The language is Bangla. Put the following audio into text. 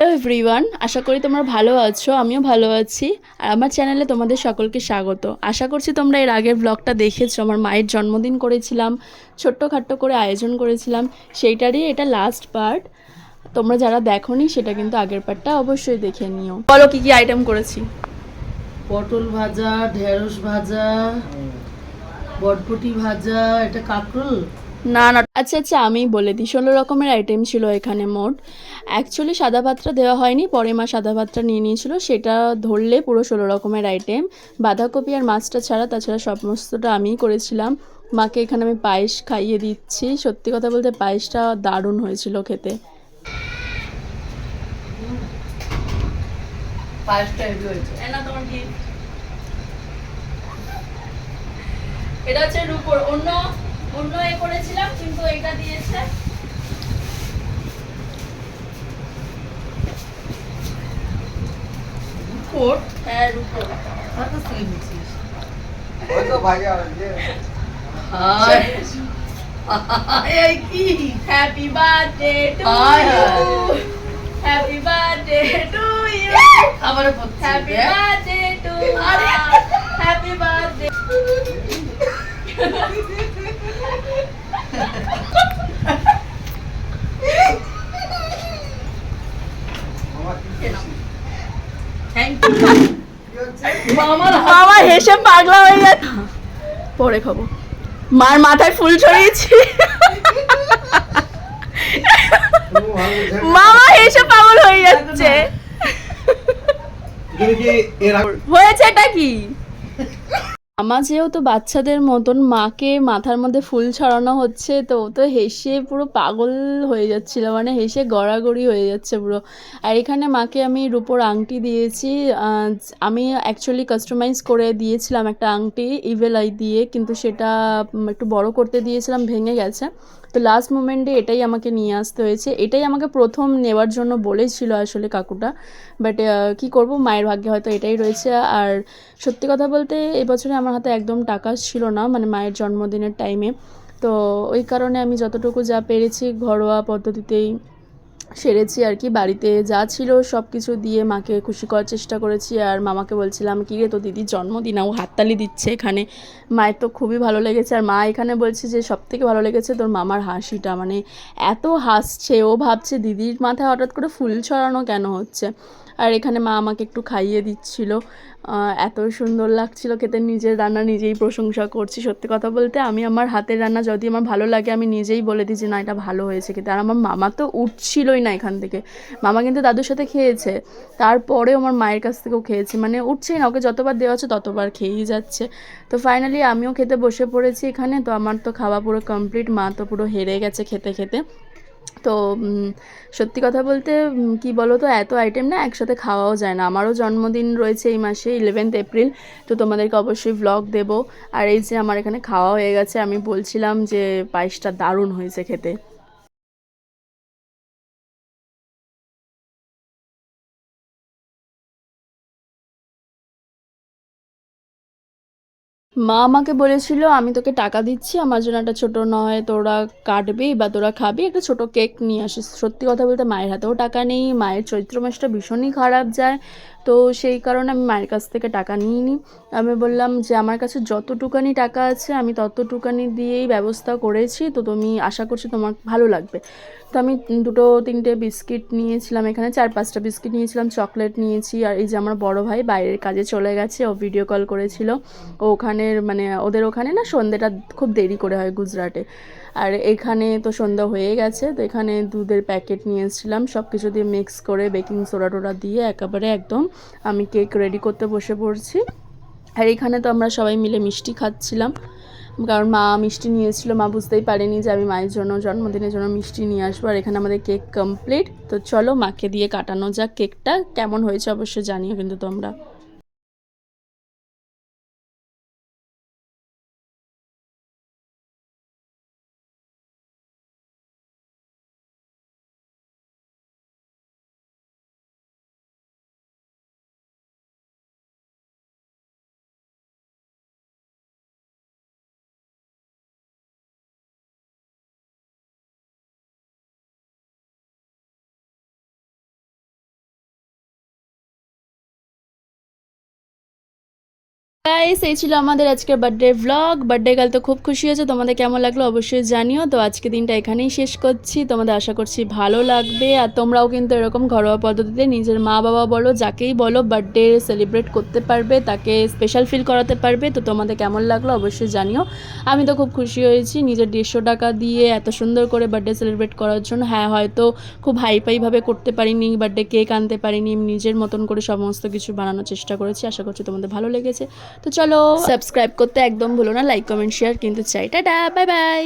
হ্যালো এভরিওয়ান, আশা করি তোমরা ভালো আছো। আমিও ভালো আছি। আর আমার চ্যানেলে তোমাদের সকলকে স্বাগত। আশা করছি তোমরা এর আগের ব্লগটা দেখেছো। আমার মায়ের জন্মদিন করেছিলাম, ছোট্টখাট্টো করে আয়োজন করেছিলাম, সেইটারই এটা লাস্ট পার্ট। তোমরা যারা দেখোনি সেটা কিন্তু আগের পার্টটা অবশ্যই দেখে নিও। বলো কি কি আইটেম করেছি। পটল ভাজা, ঢেঁড়স ভাজা, বটবটি ভাজা, এটা কাঁকরোল। না না, আচ্ছা আচ্ছা, আমি বলে দিই। 16 রকমের আইটেম ছিল এখানে মোট। অ্যাকচুয়ালি সাদা ভাতটা দেওয়া হয়নি, পরে মা সাদা ভাতটা নিয়ে নিয়েছিল, সেটা ধরলে পুরো 16 রকমের আইটেম। বাঁধাকপি আর মাছটা ছাড়া, তাছাড়া সমস্তটা আমিই করেছিলাম। মাকে এখানে আমি পায়েস খাইয়ে দিচ্ছি। সত্যি কথা বলতে পায়েসটা দারুণ হয়েছিল খেতে। পায়েসটা হেভি হয়েছে। এটা হচ্ছে রূপোর। অন্য অন্য এ করেছিলাম, কিন্তু এটা দিয়েছে। কোট হ্যাঁ, রূপোর। আর তো তুই নিচ্ছিস। ওই তো ভাজা যে হাই হাই কি happy birthday to hi you, hi happy birthday to you, খাবারে পড়ছি happy birthday to, happy birthday. আমার কি খুশি। থ্যাংক ইউ কি হচ্ছে? মামার মামা হেসে পাগলা হয়ে যাচ্ছে। পরে খাবো। মার মাথায় ফুল ছড়িয়েছি। তুমি ভালো বুঝে না। মামা হেসে পাগল হয়ে যাচ্ছে। তুমি কি এর আগে হয়েছে এটা কি? মামা যেহেতু বাচ্চাদের মতন, মাকে মাথার মধ্যে ফুল ছড়ানো হচ্ছে, তো ও তো হেসে পুরো পাগল হয়ে যাচ্ছিল, মানে হেসে গড়াগড়ি হয়ে যাচ্ছে পুরো। আর এখানে মাকে আমি রূপোর আংটি দিয়েছি। আমি অ্যাকচুয়ালি কাস্টমাইজ করে দিয়েছিলাম একটা আংটি ইভেল আই দিয়ে, কিন্তু সেটা একটু বড় করতে দিয়েছিলাম, ভেঙে গেছে। তো লাস্ট মোমেন্টে এটাই আমাকে নিয়ে আসতে হয়েছে। এটাই আমাকে প্রথম নেওয়ার জন্য বলেছিল আসলে কাকুটা, বাট কী করব, মায়ের ভাগ্যে হয়তো এটাই রয়েছে। আর সত্যি কথা বলতে এবছরে আমার হাতে একদম টাকা ছিল না, মানে মায়ের জন্মদিনের টাইমে। তো ওই কারণে আমি যতটুকু যা পেরেছি ঘরোয়া পদ্ধতিতেই সেরেছি আর কি। বাড়িতে যা ছিল সব কিছু দিয়ে মাকে খুশি করার চেষ্টা করেছি। আর মামাকে বলছিলাম, কী রে, তো দিদির জন্মদিন, ও হাততালি দিচ্ছে এখানে। মায়ের তো খুবই ভালো লেগেছে। আর মা এখানে বলছে যে সবথেকে ভালো লেগেছে তোর মামার হাসিটা, মানে এত হাসছে, ও ভাবছে দিদির মাথায় হঠাৎ করে ফুল ছড়ানো কেন হচ্ছে। আর এখানে মা আমাকে একটু খাইয়ে দিচ্ছিল। এত সুন্দর লাগছিল খেতে। নিজের রান্না নিজেই প্রশংসা করছি। সত্যি কথা বলতে আমি আমার হাতের রান্না যদি আমার ভালো লাগে, আমি নিজেই বলে দিই যে না, এটা ভালো হয়েছে খেতে। আর আমার মামা তো উঠছিলই না এখান থেকে। মামা কিন্তু দাদুর সাথে খেয়েছে, তারপরেও আমার মায়ের কাছ থেকেও খেয়েছে, মানে উঠছেই না। ওকে যতবার দেওয়া হচ্ছে ততবার খেয়েই যাচ্ছে। তো ফাইনালি আমিও খেতে বসে পড়েছি এখানে। তো আমার তো খাওয়া পুরো কমপ্লিট, মা তো পুরো হেরে গেছে খেতে খেতে। তো সত্যি কথা বলতে কি বলো তো, এত আইটেম না একসাথে খাওয়াও যায় না। আমারও জন্মদিন রয়েছে এই মাসে 11th এপ্রিল, তো তোমাদেরকে অবশ্যই ভ্লগ দেবো। আর এই যে আমার এখানে খাওয়া হয়ে গেছে, আমি বলছিলাম যে পায়েসটা দারুণ হয়েছে খেতে। মা আমাকে বলেছিল, আমি তোকে টাকা দিচ্ছি, আমার জন্য একটা ছোটো নয় তোরা কাটবি বা তোরা খাবি, একটা ছোটো কেক নিয়ে আসিস। সত্যি কথা বলতে মায়ের হাতেও টাকা নেই, মায়ের চৈত্র মাসটা ভীষণই খারাপ যায়। তো সেই কারণে আমি মায়ের কাছ থেকে টাকা নিইনি। আমি বললাম যে আমার কাছে যতটুকানি টাকা আছে আমি ততটুকানি দিয়েই ব্যবস্থা করেছি, তো তুমি আশা করছি তোমার ভালো লাগবে। তো আমি দুটো তিনটে বিস্কিট নিয়েছিলাম, এখানে 4-5টা বিস্কিট নিয়েছিলাম, চকলেট নিয়েছি। আর এই যে আমার বড় ভাই বাইরের কাজে চলে গেছে, ও ভিডিও কল করেছিল। ও ওখানের মানে ওদের ওখানে না সন্ধ্যেটা খুব দেরি করে হয় গুজরাটে। আর এখানে তো সন্ধ্যা হয়ে গেছে, তো এখানে দুধের প্যাকেট নিয়ে এসেছিলাম, সব কিছু দিয়ে মিক্স করে বেকিং সোডা টোডা দিয়ে একেবারে একদম আমি কেক রেডি করতে বসে পড়ছি। আর এখানে তো আমরা সবাই মিলে মিষ্টি খাচ্ছিলাম, কারণ মা মিষ্টি নিয়ে এসেছিলো। মা বুঝতেই পারেনি যে আমি মায়ের জন্য জন্মদিনের জন্য মিষ্টি নিয়ে আসবো। আর এখানে আমাদের কেক কমপ্লিট। তো চলো মাকে দিয়ে কাটানো যাক কেকটা। কেমন হয়েছে অবশ্যই জানিও কিন্তু তোমরা। গাইস এই ছিল আমাদের আজকের বার্থডে ভ্লগ। বার্থডে কাল তো খুব খুশি হয়েছে, তোমাদের কেমন লাগলো অবশ্যই জানিও। তো আজকে দিনটা এখানেই শেষ করছি, তোমাদের আশা করছি ভালো লাগবে। আর তোমরাও কিন্তু এরকম ঘরোয়া পদ্ধতিতে নিজের মা বাবা বলো যাকেই বলো বার্থডে সেলিব্রেট করতে পারবে, তাকে স্পেশাল ফিল করাতে পারবে। তো তোমাদের কেমন লাগলো অবশ্যই জানিও। আমি তো খুব খুশি হয়েছি নিজের 150 টাকা দিয়ে এত সুন্দর করে বার্থডে সেলিব্রেট করার জন্য। হ্যাঁ হয়তো খুব হাইফাইভাবে করতে পারিনি, বার্থডে কেক আনতে পারিনি, নিজের মতন করে সমস্ত কিছু বানানোর চেষ্টা করেছি। আশা করছি তোমাদের ভালো লেগেছে। তো চলো সাবস্ক্রাইব করতে একদম ভুলো না, লাইক কমেন্ট শেয়ার কিন্তু চাই। Tata, bye bye.